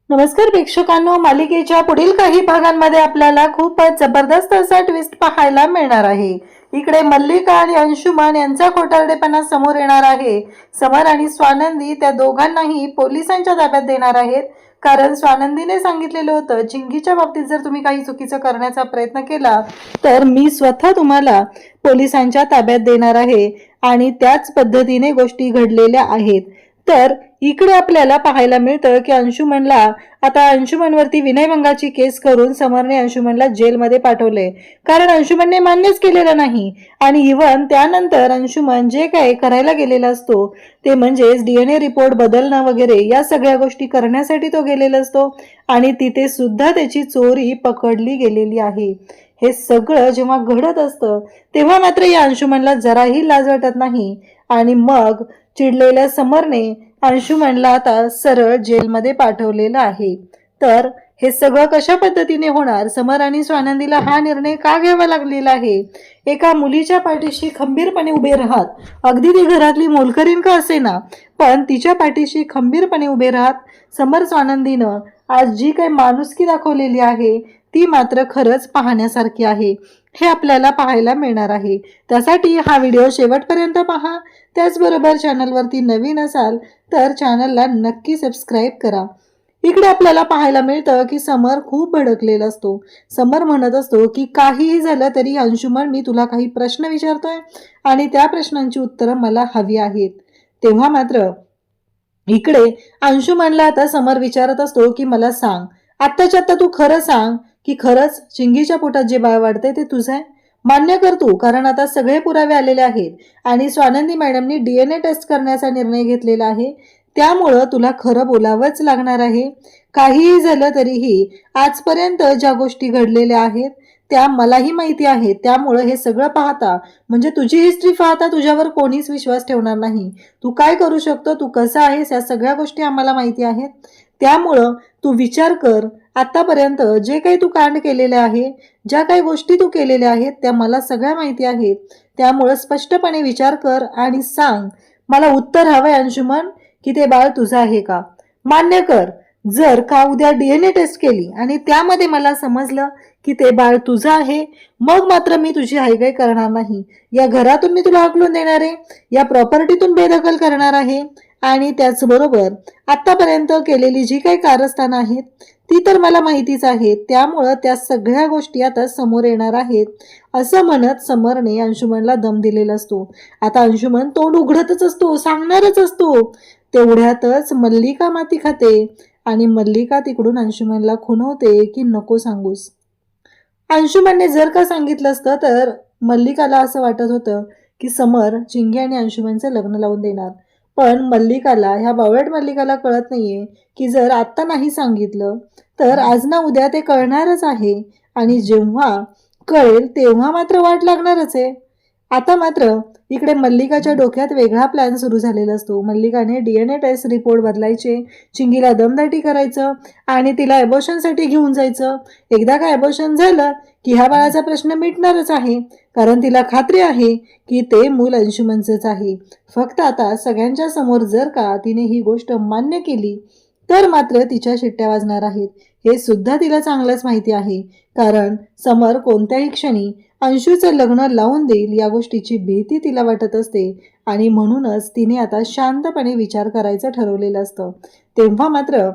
नमस्कार प्रेक्षकांनो, मालिकेच्या पुढील काही भागांमध्ये आपल्याला खूपच जबरदस्त असा ट्विस्ट पाहायला मिळणार आहे। इकडे मल्लिका आणि अंशुमन यांचा खोटारडेपणा समोर येणार आहे। समर आणि स्वानंदी त्या दोघांनाही पोलिसांच्या ताब्यात देणार आहेत, कारण स्वानंदीने सांगितलेलं होतं, चिंगीच्या बाबतीत जर तुम्ही काही चुकीचं करण्याचा प्रयत्न केला तर मी स्वतः तुम्हाला पोलिसांच्या ताब्यात देणार आहे आणि त्याच पद्धतीने गोष्टी घडलेल्या आहेत। तर इकडे आपल्याला पाहायला मिळतं की अंशुमनवरती विनयभंगाची केस करून समरने अंशुमनला जेलमध्ये पाठवले, कारण अंशुमनने मान्यच केलेलं नाही। आणि इव्हन त्यानंतर अंशुमन जे काय करायला गेलेला असतो ते म्हणजेच DNA रिपोर्ट बदलणं वगैरे या सगळ्या गोष्टी करण्यासाठी तो गेलेला असतो आणि तिथे सुद्धा त्याची चोरी पकडली गेलेली आहे। हे सगळं जेव्हा घडत असतं तेव्हा मात्र या अंशुमनला जराही लाज वाटत नाही आणि मग चिडलेल्या समरने अंशुमनला आता सरळ जेलमध्ये पाठवलेलं आहे। तर हे सगळं कशा पद्धतीने होणार, समर आणि स्वानंदीला हा निर्णय का घ्यावा लागलेला आहे? एका मुलीच्या पाठीशी खंबीरपणे उभे राहत, अगदी ती घरातली मोलकरीण का असेना पण तिच्या पाठीशी खंबीरपणे उभे राहत समर स्वानंदीनं आज जी काही माणुसकी दाखवलेली आहे ती मात्र खरंच पाहण्यासारखी आहे। हे आपल्याला पाहायला मिळणार आहे। त्यासाठी हा व्हिडिओ शेवटपर्यंत पहा। त्याचबरोबर चॅनलवरती नवीन असाल तर चॅनलला नक्की सबस्क्राईब करा। इकडे आपल्याला पाहायला मिळतं की समर खूप भडकलेला असतो। समर म्हणत असतो की काहीही झालं तरी अंशुमन, मी तुला काही प्रश्न विचारतोय आणि त्या प्रश्नांची उत्तरं मला हवी आहेत। तेव्हा मात्र इकडे अंशुमनला आता समर विचारत असतो की मला सांग, आत्ताच्या आत्ता तू खरं सांग की खरंच चिंगीच्या पोटात जे बाळ वाढते ते तुझं आहे? मान्य कर तू, कारण आता सगळे पुरावे आलेले आहेत आणि स्वानंदी मॅडमनी DNA टेस्ट करण्याचा निर्णय घेतलेला आहे, त्यामुळं तुला खरं बोलावंच लागणार आहे। काहीही झालं तरीही आजपर्यंत ज्या गोष्टी घडलेल्या आहेत त्या मलाही माहिती आहेत, त्यामुळं हे सगळं पाहता म्हणजे तुझी हिस्ट्री पाहता तुझ्यावर कोणीच विश्वास ठेवणार नाही। तू काय करू शकतो, तू कसा आहेस, या सगळ्या गोष्टी आम्हाला माहिती आहेत। त्यामुळं तू विचार कर, आतापर्यंत जे काही तू कांड केलेले आहे, ज्या काही गोष्टी तू केलेल्या आहेत त्या मला सगळ्या माहिती आहेत। त्यामुळं स्पष्टपणे विचार कर आणि सांग, मला उत्तर हवंय अंशुमन की ते बाळ तुझं आहे का? मान्य कर। जर का उद्या DNA टेस्ट केली आणि त्यामध्ये मला समजलं की ते बाळ तुझं आहे, मग मात्र मी तुझी हायगाय करणार नाही। या घरातून मी तुला हाकलून देणार आहे, या प्रॉपर्टीतून बेदखल करणार आहे आणि त्याचबरोबर आतापर्यंत केलेली जी काही कारस्थानं आहेत ती तर मला माहितीच आहे, त्यामुळं त्या सगळ्या गोष्टी आता समोर येणार आहेत, असं म्हणत समरने अंशुमनला दम दिलेला असतो। आता अंशुमन तोंड उघडतच असतो, सांगणारच असतो। तेवढ्यातच मल्लिका माती खाते आणि मल्लिका तिकडून अंशुमनला खुणवते की नको सांगूस। अंशुमनने जर का सांगितलं असतं तर मल्लिकाला असं वाटत होतं की समर चिंगी आणि अंशुमनचं लग्न लावून देणार, पण मल्लिकाला, ह्या बावळट मल्लिकाला कळत नाहीये की जर आत्ता नाही सांगितलं तर आज ना उद्या ते कळणारच आहे आणि जेव्हा कळेल तेव्हा मात्र वाट लागणारच आहे। आता मात्र इकडे मल्लिकाच्या डोक्यात वेगळा प्लॅन सुरू झालेला असतो। मल्लिकाने DNA टेस्ट रिपोर्ट बदलायचे, चिंगीला दमदाटी करायचं आणि तिला ॲबॉर्शनसाठी घेऊन जायचं। एकदा का ॲबॉर्शन झालं की ह्या बाळाचा प्रश्न मिटणारच आहे, कारण तिला खात्री आहे की ते मूल अंशुमनचंच आहे। फक्त आता सगळ्यांच्या समोर जर का तिने ही गोष्ट मान्य केली तर मात्र तिच्या शिट्ट्या वाजणार आहेत, हे सुद्धा तिला चांगलंच माहिती आहे, कारण समर कोणत्याही क्षणी अंशूचं लग्न लावून देईल या गोष्टीची भीती तिला वाटत असते आणि म्हणूनच तिने आता शांतपणे विचार करायचं ठरवलेलं असतं। तेव्हा मात्र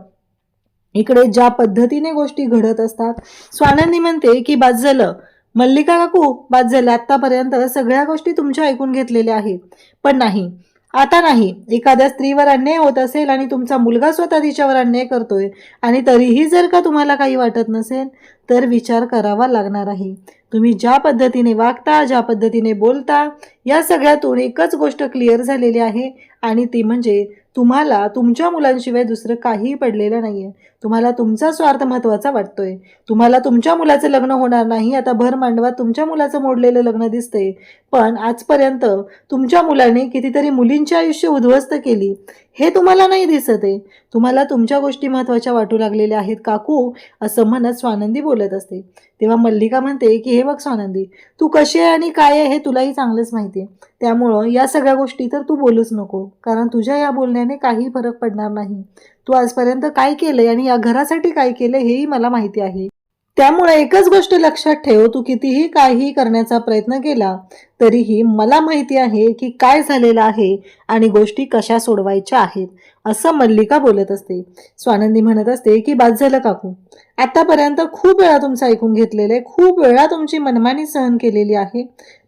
इकडे ज्या पद्धतीने गोष्टी घडत असतात, स्वानंदी म्हणते की बाद झालं मल्लिका काकू, बाद झालं, आतापर्यंत सगळ्या गोष्टी तुमच्या ऐकून घेतलेल्या आहेत, पण नाही, आता नाही। एखाद्या स्त्रीवर अन्याय होत असेल आणि तुमचा मुलगा स्वतः तिच्यावर अन्याय करतोय आणि तरीही जर का तुम्हाला काही वाटत नसेल तर विचार करावा लागणार आहे। तुम्ही ज्या पद्धतीने वागता, ज्या पद्धतीने बोलता, या सगळ्यातून एकच गोष्ट क्लिअर झालेली आहे आणि ती म्हणजे तुम्हाला तुमच्या मुलांशिवाय दुसरं काहीही पडलेलं नाहीये। तुम्हाला तुमचा स्वार्थ महत्वाचा वाटतोय। तुम्हाला तुमच्या मुलाचं लग्न होणार नाही, आता भर मांडवात तुमच्या मुलाचं मोडलेलं लग्न दिसतंय, पण आजपर्यंत तुमच्या मुलाने कितीतरी मुलींची आयुष्य उद्ध्वस्त केली हे तुम्हाला नाही दिसत आहे। तुम्हाला तुमच्या गोष्टी महत्वाच्या वाटू लागलेल्या आहेत काकू, असं म्हणत स्वानंदी बोलत असते। तेव्हा मल्लिका म्हणते की हे बघ स्वानंदी, तू कशी आहे आणि काय आहे हे तुलाही चांगलंच माहिती आहे, त्यामुळं या सगळ्या गोष्टी तर तू बोलूच नको, कारण तुझ्या या बोलण्याने काही फरक पडणार नाही। तू आजपर्यंत काय केलंय आणि या घरासाठी काय केलंय हेही मला माहिती आहे. त्यामुळे एकच गोष्ट लक्षात ठेव, तू कितीही काही करण्याचा प्रयत्न केला तरीही मला माहिती आहे की काय झालेलं आहे आणि गोष्टी कशा सोडवायच्या आहेत, असं मल्लिका बोलत असते. स्वानंदी म्हणत असते की बाद झालं काकू, आतापर्यंत खूप वेळा तुमचं ऐकून घेतलेलं आहे, खूप वेळा तुमची मनमानी सहन केलेली आहे,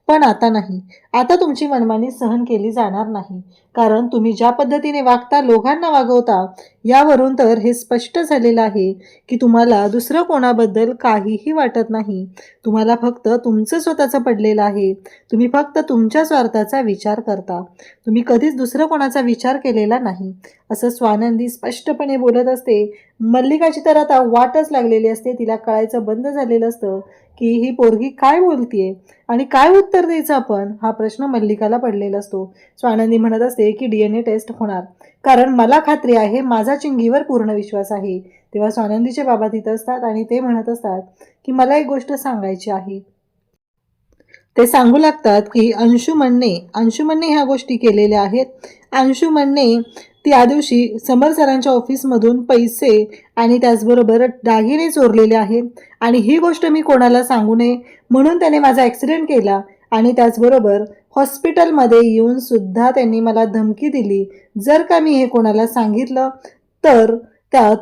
पण आता नाही. आता तुमची मनमानी सहन केली जाणार नाही. कारण तुम्ही ज्या पद्धतीने वागता, लोकांना वागवता, यावरून तर हे स्पष्ट झालेलं आहे की तुम्हाला दुसरं कोणाबद्दल काहीही वाटत नाही. तुम्हाला फक्त तुमचं स्वतःचं पडलेलं आहे. तुम्ही फक्त तुमच्या स्वार्थाचा विचार करता. तुम्ही कधीच दुसरं कोणाचा विचार केलेला नाही, असं स्वानंदी स्पष्टपणे बोलत असते. मल्लिकाची तर आता वाटच लागलेली असते. तिला कळायचं बंद झालेलं असतं की ही पोरगी काय बोलतीये आणि काय उत्तर द्यायचं आपण, हा प्रश्न मल्लिकाला पडलेला असतो. स्वानंदी म्हणत असते की DNA टेस्ट होणार, कारण मला खात्री आहे, माझा चिंगीवर पूर्ण विश्वास आहे. तेव्हा स्वानंदीचे बाबा तिथं असतात आणि ते म्हणत असतात की मला एक गोष्ट सांगायची आहे. ते सांगू लागतात की अंशुमनने ह्या गोष्टी केलेल्या आहेत. अंशुमनने त्या दिवशी समर सरांच्या ऑफिसमधून पैसे आणि त्याचबरोबर दागिने चोरलेले आहेत आणि ही गोष्ट मी कोणाला सांगू नये म्हणून त्याने माझा ॲक्सिडेंट केला आणि त्याचबरोबर हॉस्पिटलमध्ये येऊन सुद्धा त्यांनी मला धमकी दिली, जर का मी हे कोणाला सांगितलं तर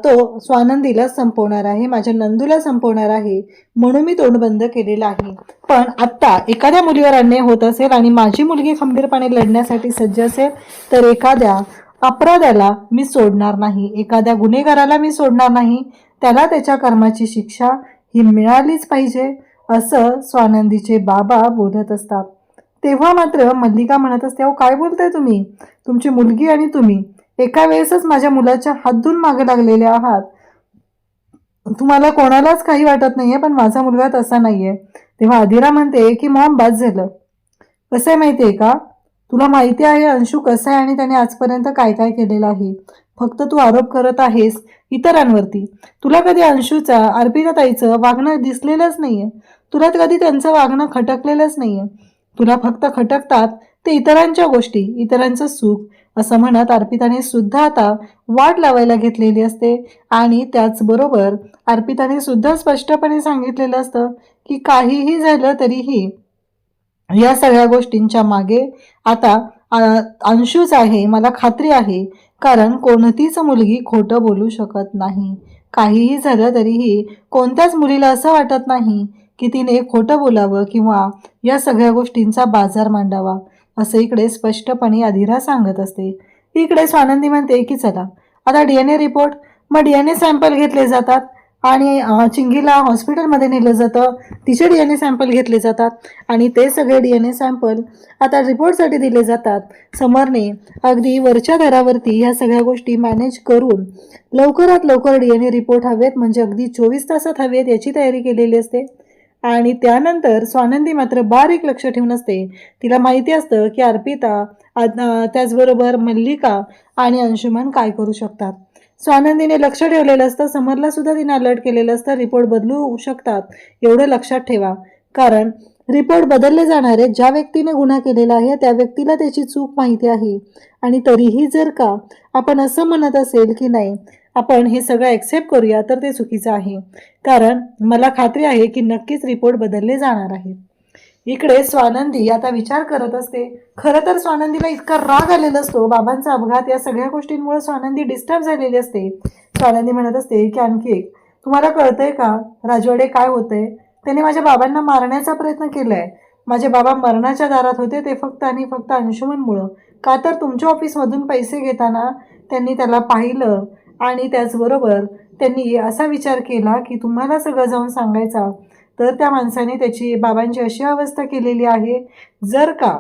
तो स्वानंदीला संपवणार आहे, माझ्या नंदूला संपवणार आहे, म्हणून मी तोंड बंद केलेलं आहे. पण आत्ता एखाद्या मुलीवर अन्याय होत असेल आणि माझी मुलगी खंबीरपणे लढण्यासाठी सज्ज असेल तर एखाद्या अपराध्याला मी सोडणार नाही, एखाद्या गुन्हेगाराला मी सोडणार नाही. त्याला त्याच्या कर्माची शिक्षा ही मिळालीच पाहिजे, असं स्वानंदीचे बाबा बोलत असतात. तेव्हा मात्र मल्लिका म्हणत असते, अहो काय बोलताय तुम्ही, तुमची मुलगी आणि तुम्ही एका वेळेसच माझ्या मुलाच्या हात धुवून मागे लागलेले आहात. तुम्हाला कोणालाच काही वाटत नाहीये, पण माझा मुलगा तसा नाहीये. तेव्हा आदिरा म्हणते की मॉम बाद झालं. कसं आहे माहिती आहे का, तुला माहिती आहे अंशू कसा आहे आणि त्याने आजपर्यंत काय काय केलेलं आहे. फक्त तू आरोप करत आहेस इतरांवरती. तुला कधी अंशूचा, अर्पिताताईचं वागणं दिसलेलंच नाहीये. तुला कधी त्यांचं वागणं खटकलेलंच नाहीये. तुला फक्त खटकतात ते इतरांच्या गोष्टी, इतरांचं सुख, असं म्हणत अर्पिताने सुद्धा आता वाट लावायला घेतलेली असते. आणि त्याचबरोबर अर्पिताने सुद्धा स्पष्टपणे सांगितलेलं असतं की काहीही झालं तरीही या सगळ्या गोष्टींच्या मागे आता अंशूच आहे, मला खात्री आहे. कारण कोणतीच मुलगी खोटं बोलू शकत नाही. काहीही झालं तरीही कोणत्याच मुलीला असं वाटत नाही की तिने खोटं बोलावं किंवा या सगळ्या गोष्टींचा बाजार मांडावा, असं इकडे स्पष्टपणे अधीरा सांगत असते. इकडे स्वानंदी म्हणते की चला आता DNA रिपोर्ट, मग DNA सॅम्पल घेतले जातात आणि चिंगीला हॉस्पिटलमध्ये नेलं जातं, तिचे DNA सॅम्पल घेतले जातात आणि ते सगळे DNA सॅम्पल आता रिपोर्टसाठी दिले जातात. समरने अगदी वरच्या दरावरती ह्या सगळ्या गोष्टी मॅनेज करून लवकरात लवकर DNA रिपोर्ट हवेत, म्हणजे अगदी 24 तासात हवेत याची तयारी केलेली असते. आणि त्यानंतर स्वानंदी मात्र बारीक लक्ष ठेवून असते. तिला माहिती असतं की अर्पिता, त्याचबरोबर मल्लिका आणि अंशुमन काय करू शकतात. स्वानंदीने लक्ष ठेवलेलं असतं, समरला सुद्धा तिने अलर्ट केलेलं असतं, रिपोर्ट बदलू शकतात एवढं लक्षात ठेवा. कारण रिपोर्ट बदलले जाणार आहेत. ज्या व्यक्तीने गुन्हा केलेला आहे त्या व्यक्तीला त्याची चूक माहिती आहे आणि तरीही जर का आपण असं म्हणत असेल की नाही आपण हे सगळं ॲक्सेप्ट करूया तर ते चुकीचं आहे. कारण मला खात्री आहे की नक्कीच रिपोर्ट बदलले जाणार आहेत. इकडे स्वानंदी आता विचार करत असते. खरं तर स्वानंदीला इतका राग आलेला असतो, बाबांचा अपघात या सगळ्या गोष्टींमुळे स्वानंदी डिस्टर्ब झालेली असते. स्वानंदी म्हणत असते की आणखी एक, तुम्हाला कळतंय का राजवाडे काय होतंय, त्याने माझ्या बाबांना मारण्याचा प्रयत्न केलाय. माझे बाबा मरणाच्या दारात होते ते फक्त आणि फक्त अंशुमनमुळं. का तर तुमच्या ऑफिसमधून पैसे घेताना त्यांनी त्याला पाहिलं आणि त्याचबरोबर त्यांनी असा विचार केला की तुम्हाला सगळं जाऊन सांगायचा, तर त्या माणसाने त्याची बाबांची अशी अवस्था केलेली आहे. जर का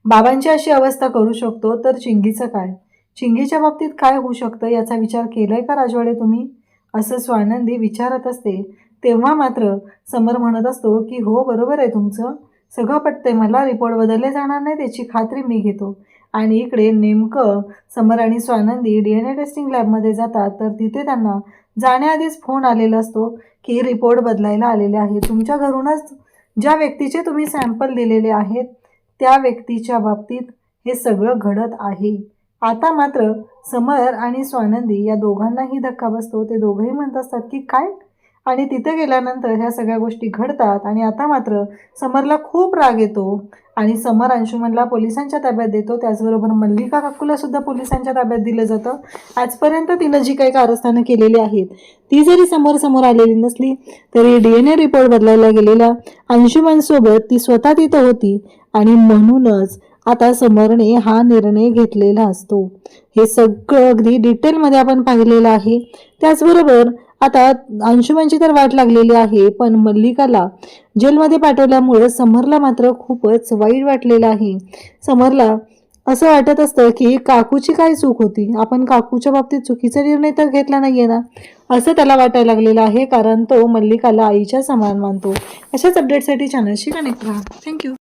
बाबांची अशी अवस्था करू शकतो तर चिंगीचं काय, चिंगीच्या बाबतीत काय होऊ शकतं याचा विचार केलाय का राजवाडे तुम्ही, असं स्वानंदी विचारत असते. तेव्हा मात्र समर म्हणत असतो की हो बरोबर आहे तुमचं, सगळं पटतंय मला, रिपोर्ट बदलले जाणार नाही त्याची खात्री मी घेतो. आणि इकडे नेमकं समर आणि स्वानंदी DNA टेस्टिंग लॅबमध्ये जातात तर तिथे त्यांना जाण्याआधीच फोन आलेला असतो की रिपोर्ट बदलायला आलेले आहे. तुमच्या घरूनच ज्या व्यक्तीचे तुम्ही सॅम्पल दिलेले आहेत त्या व्यक्तीच्या बाबतीत हे सगळं घडत आहे. आता मात्र समर आणि स्वानंदी या दोघांनाही धक्का बसतो. ते दोघंही म्हणत असतात की काय, आणि तिथे गेल्यानंतर ह्या सगळ्या गोष्टी घडतात. आणि आता मात्र समरला खूप राग येतो आणि समर अंशुमनला पोलिसांच्या ताब्यात देतो. त्याचबरोबर मल्लिका काकूला सुद्धा पोलिसांच्या ताब्यात दिलं जातं. आजपर्यंत तिनं जी काही कारस्थानं केलेली आहेत ती जरी समोर आलेली नसली तरी DNA रिपोर्ट बदलायला गेलेल्या अंशुमनसोबत ती स्वतः तिथं होती आणि म्हणूनच आता समरने हा निर्णय घेतलेला असतो. हे सगळं अगदी डिटेलमध्ये आपण पाहिलेलं आहे. त्याचबरोबर आता अंशुमनची तर वाट लागलेली आहे, पण मल्लिकाला जेलमध्ये पाठवल्यामुळे समरला मात्र खूपच वाईट वाटलेलं आहे. समरला असं वाटत असतं की काकूची काय चूक होती, आपण काकूच्या बाबतीत चुकीचा निर्णय तर घेतला नाहीये ना, असं त्याला वाटायला लागलेलं आहे. कारण तो मल्लिकाला आईच्या समान मानतो. अशाच अपडेटसाठी चॅनलशी कनेक्ट राहा. थँक्यू.